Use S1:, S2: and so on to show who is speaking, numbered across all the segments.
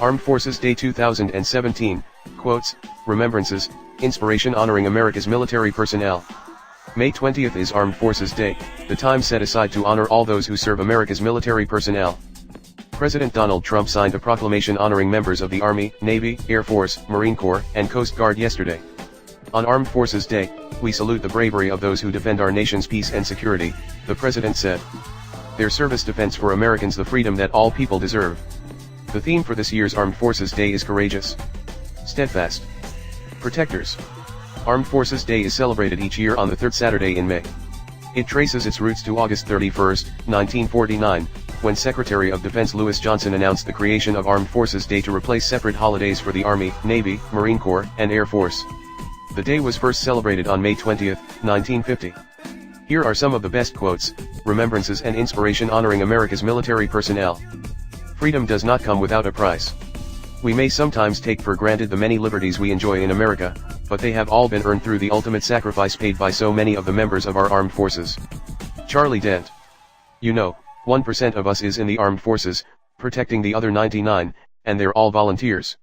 S1: Armed Forces Day 2017, quotes, remembrances, inspiration honoring America's military personnel. May 20th is Armed Forces Day, the time set aside to honor all those who serve America's military personnel. President Donald Trump signed a proclamation honoring members of the Army, Navy, Air Force, Marine Corps, and Coast Guard yesterday. On Armed Forces Day, we salute the bravery of those who defend our nation's peace and security, the president said. Their service defends for Americans the freedom that all people deserve. The theme for this year's Armed Forces Day is Courageous, Steadfast, Protectors. Armed Forces Day is celebrated each year on the third Saturday in May. It traces its roots to August 31, 1949, when Secretary of Defense Lewis Johnson announced the creation of Armed Forces Day to replace separate holidays for the Army, Navy, Marine Corps, and Air Force. The day was first celebrated on May 20, 1950. Here are some of the best quotes, remembrances and inspiration honoring America's military personnel. Freedom does not come without a price. We may sometimes take for granted the many liberties we enjoy in America, but they have all been earned through the ultimate sacrifice paid by so many of the members of our armed forces. Charlie Dent. You know, 1% of us is in the armed forces, protecting the other 99, and they're all volunteers.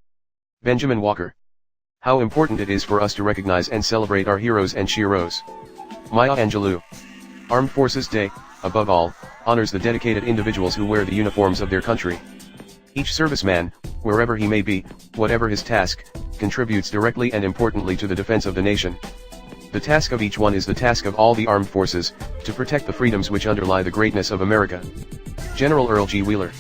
S1: Benjamin Walker. How important it is for us to recognize and celebrate our heroes and sheroes. Maya Angelou. Armed Forces Day, above all, honors the dedicated individuals who wear the uniforms of their country. Each serviceman, wherever he may be, whatever his task, contributes directly and importantly to the defense of the nation. The task of each one is the task of all the armed forces, to protect the freedoms which underlie the greatness of America. General Earl G. Wheeler.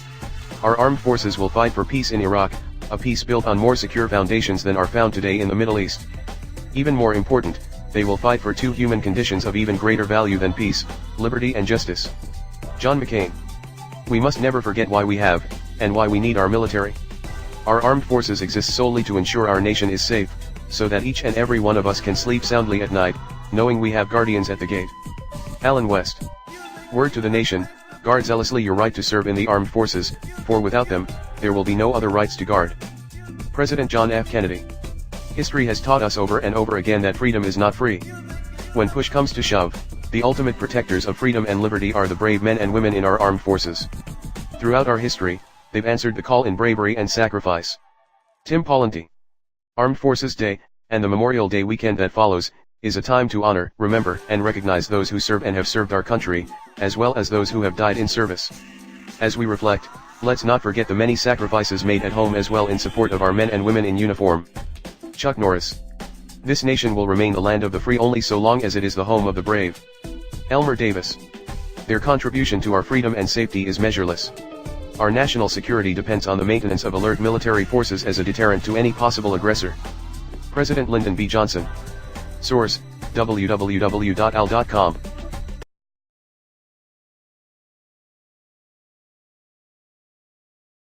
S1: Our armed forces will fight for peace in Iraq, a peace built on more secure foundations than are found today in the Middle East. Even more important, they will fight for two human conditions of even greater value than peace, liberty and justice. John McCain. We must never forget why we have, and why we need our military. Our armed forces exist solely to ensure our nation is safe, so that each and every one of us can sleep soundly at night, knowing we have guardians at the gate. Alan West. Word to the nation, guard zealously your right to serve in the armed forces, for without them, there will be no other rights to guard. President John F. Kennedy. History has taught us over and over again that freedom is not free. When push comes to shove, the ultimate protectors of freedom and liberty are the brave men and women in our armed forces. Throughout our history, they've answered the call in bravery and sacrifice. Tim Pawlenty. Armed Forces Day, and the Memorial Day weekend that follows, is a time to honor, remember, and recognize those who serve and have served our country, as well as those who have died in service. As we reflect, let's not forget the many sacrifices made at home as well in support of our men and women in uniform. Chuck Norris. This nation will remain the land of the free only so long as it is the home of the brave. Elmer Davis. Their contribution to our freedom and safety is measureless. Our national security depends on the maintenance of alert military forces as a deterrent to any possible aggressor. President Lyndon B. Johnson. Source, www.al.com.